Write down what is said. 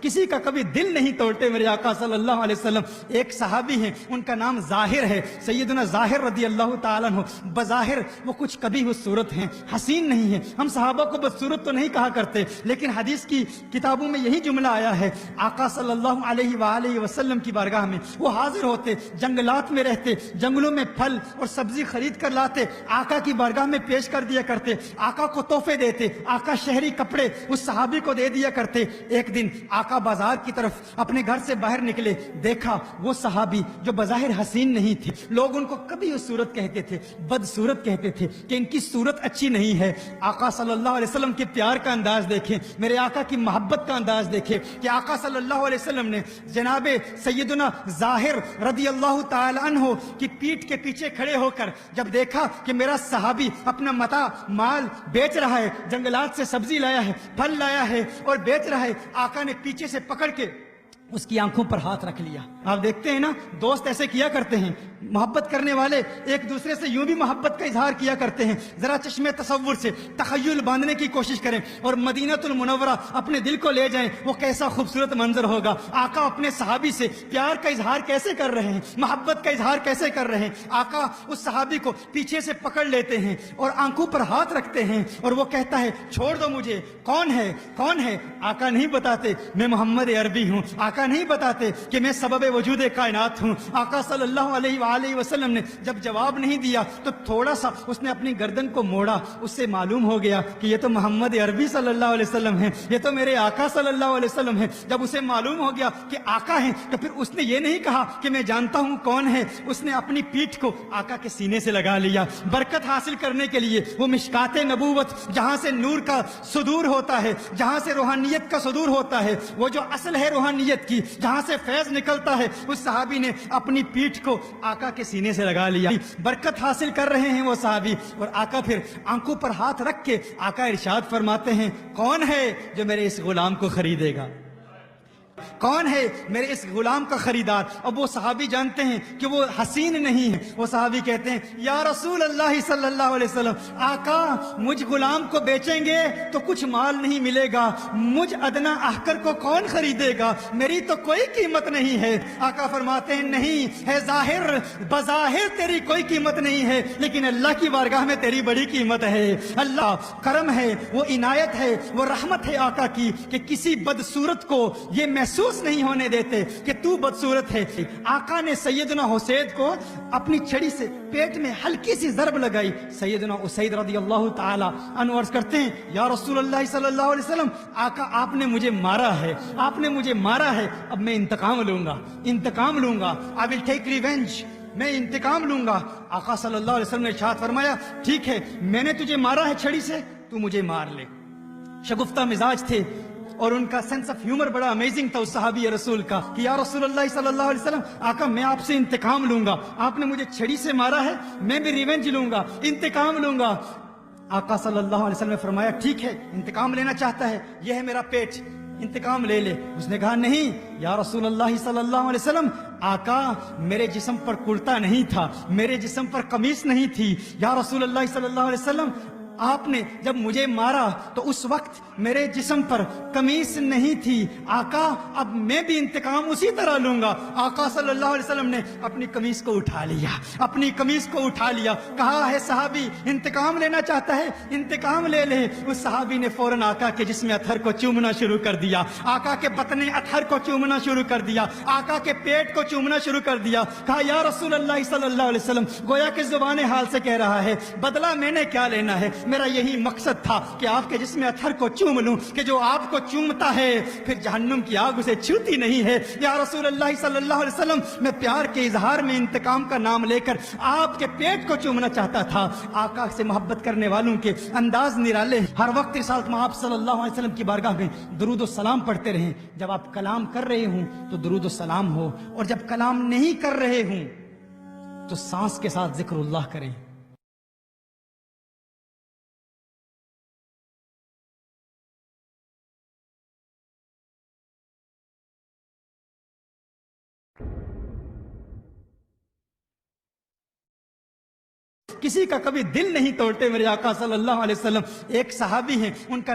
کسی کا کبھی دل نہیں توڑتے میرے آقا صلی اللہ علیہ وسلم۔ ایک صحابی ہیں، ان کا نام ظاہر ہے، سیدنا ظاہر رضی اللہ تعالیٰ عنہ۔ بظاہر وہ کچھ کبھی خوبصورت ہیں، حسین نہیں ہیں۔ ہم صحابہ کو بدصورت تو نہیں کہا کرتے، لیکن حدیث کی کتابوں میں یہی جملہ آیا ہے، آقا صلی اللہ علیہ وآلہ وسلم کی بارگاہ میں وہ حاضر ہوتے، جنگلات میں رہتے، جنگلوں میں پھل اور سبزی خرید کر لاتے، آقا کی بارگاہ میں پیش کر دیا کرتے، آقا کو تحفے دیتے، آقا شہری کپڑے اس صحابی کو دے دیا کرتے۔ ایک دن آقا بازار کی طرف اپنے گھر سے باہر نکلے، دیکھا وہ صحابی جو بظاہر حسین نہیں تھے، لوگ ان کو کبھی وہ صورت کہتے تھے، بدصورت کہتے تھے کہ ان کی صورت اچھی نہیں ہے۔ آقا صلی اللہ علیہ وسلم کے پیار کا انداز دیکھیں، میرے آقا کی محبت کا انداز دیکھیں کہ آقا صلی اللہ علیہ وسلم نے جناب سیدنا ظاہر رضی اللہ تعالی عنہ کی پیٹھ کے پیچھے کھڑے ہو کر جب دیکھا کہ میرا صحابی اپنا متاع مال بیچ رہا ہے، جنگلات سے سبزی لایا ہے، پھل لایا ہے اور بیچ رہا ہے، آقا نے پیچھے سے پکڑ کے اس کی آنکھوں پر ہاتھ رکھ لیا۔ آپ دیکھتے ہیں نا، دوست ایسے کیا کرتے ہیں، محبت کرنے والے ایک دوسرے سے یوں بھی محبت کا اظہار کیا کرتے ہیں۔ ذرا چشمے تصور سے تخیل باندھنے کی کوشش کریں اور مدینہ المنورہ اپنے دل کو لے جائیں، وہ کیسا خوبصورت منظر ہوگا۔ آقا اپنے صحابی سے پیار کا اظہار کیسے کر رہے ہیں، محبت کا اظہار کیسے کر رہے ہیں۔ آقا اس صحابی کو پیچھے سے پکڑ لیتے ہیں اور آنکھوں پر ہاتھ رکھتے ہیں اور وہ کہتا ہے چھوڑ دو مجھے، کون ہے کون ہے؟ آقا نہیں بتاتے میں محمد عربی ہوں، آقا نہیں بتاتے کہ میں سبب وجود کائنات ہوں۔ آقا صلی اللہ علیہ وآلہ وسلم نے جب جواب نہیں دیا تو تھوڑا سا اس نے اپنی گردن کو موڑا، اس سے معلوم ہو گیا کہ یہ تو محمد عربی صلی اللہ علیہ وسلم ہیں، یہ تو میرے آقا صلی اللہ علیہ وسلم ہیں۔ جب اسے معلوم ہو گیا کہ آقا ہیں تو پھر اس نے یہ نہیں کہا کہ میں جانتا ہوں کون ہے، اس نے اپنی پیٹھ کو آقا کے سینے سے لگا لیا۔ برکت حاصل کرنے کے لیے وہ مشکات نبوت جہاں سے نور کا صدور ہوتا ہے، جہاں سے روحانیت کا صدور ہوتا ہے، وہ جو اصل ہے روحانیت کی، جہاں سے فیض نکلتا ہے، اس صحابی نے اپنی پیٹھ کو آقا کے سینے سے لگا لیا۔ برکت حاصل کر رہے ہیں وہ صحابی، اور آقا پھر آنکھوں پر ہاتھ رکھ کے آقا ارشاد فرماتے ہیں کون ہے جو میرے اس غلام کو خریدے گا، کون ہے میرے اس غلام کا خریدار؟ اب وہ صحابی جانتے ہیں کہ وہ حسین نہیں ہے، وہ صحابی کہتے ہیں یا رسول اللہ صلی اللہ علیہ وسلم، آقا مجھ غلام کو بیچیں گے تو کچھ مال نہیں ملے گا، مجھ ادنا احقر کو کون خریدے گا، میری تو کوئی قیمت نہیں ہے۔ آقا فرماتے ہیں نہیں ہے ظاہر، بظاہر تیری کوئی قیمت نہیں ہے، لیکن اللہ کی بارگاہ میں تیری بڑی قیمت ہے۔ اللہ کرم ہے، وہ عنایت ہے، وہ رحمت ہے آقا کی کہ کسی بدصورت کو یہ محسوس نہیں ہونے دیتے کہ تو بدصورت ہے۔ آقا نے سیدنا حسین کو اپنی چھڑی سے پیٹ میں ہلکی سی ضرب لگائی۔ سیدنا اسید رضی اللہ تعالی عنہ عرض کرتے ہیں یا رسول اللہ صلی اللہ علیہ وسلم، آقا آپ نے مجھے مارا ہے، آپ نے مجھے مارا ہے، اب میں انتقام لوں گا، انتقام لوں گا، I will take revenge، میں انتقام لوں گا۔ آقا صلی اللہ علیہ وسلم نے ارشاد فرمایا ٹھیک ہے، میں نے تجھے مارا ہے چھڑی سے، تو مجھے مار لے۔ شگفتہ مزاج تھے اور ان کا سینس آف ہیومر بڑا امیزنگ تھا اس صحابی رسول کا کہ یا رسول اللہ صلی اللہ علیہ وسلم، آقا میں آپ سے انتقام لوں گا، آپ نے مجھے چھڑی سے مارا ہے، میں بھی ریونج لوں گا، انتقام لوں گا۔ آقا صلی اللہ علیہ وسلم نے فرمایا ٹھیک ہے، انتقام لینا چاہتا ہے، یہ ہے میرا پیٹ، انتقام لے لے۔ اس نے کہا نہیں یا رسول اللہ صلی اللہ علیہ وسلم، آقا میرے جسم پر کرتا نہیں تھا، میرے جسم پر قمیص نہیں تھی، یا رسول اللہ صلی اللہ علیہ وسلم آپ نے جب مجھے مارا تو اس وقت میرے جسم پر قمیص نہیں تھی، آقا اب میں بھی انتقام اسی طرح لوں گا۔ آقا صلی اللہ علیہ وسلم نے اپنی قمیص کو اٹھا لیا، اپنی قمیص کو اٹھا لیا، کہا ہے صحابی انتقام لینا چاہتا ہے، انتقام لے لے۔ اس صحابی نے فوراً آقا کے جسم اطہر کو چومنا شروع کر دیا، آقا کے بطن اطہر کو چومنا شروع کر دیا، آقا کے پیٹ کو چومنا شروع کر دیا۔ کہا یا رسول اللہ صلی اللہ علیہ وسلم، گویا کہ زبان حال سے کہہ رہا ہے بدلہ میں نے کیا لینا ہے، میرا یہی مقصد تھا کہ آپ کے جسم اطہر کو چوم لوں، کہ جو آپ کو چومتا ہے پھر جہنم کی آگ اسے چھوتی نہیں ہے۔ یا رسول اللہ صلی اللہ علیہ وسلم، میں پیار کے اظہار میں انتقام کا نام لے کر آپ کے پیٹ کو چومنا چاہتا تھا۔ آقا سے محبت کرنے والوں کے انداز نرالے، ہر وقت رسالت آپ صلی اللہ علیہ وسلم کی بارگاہ میں درود و سلام پڑھتے رہیں۔ جب آپ کلام کر رہے ہوں تو درود و سلام ہو، اور جب کلام نہیں کر رہے ہوں تو سانس کے ساتھ ذکر اللہ کریں۔ کسی کا کبھی دل نہیں توڑتے میرے آقا صلی اللہ علیہ وسلم۔ ایک صحابی ہیں، ان کا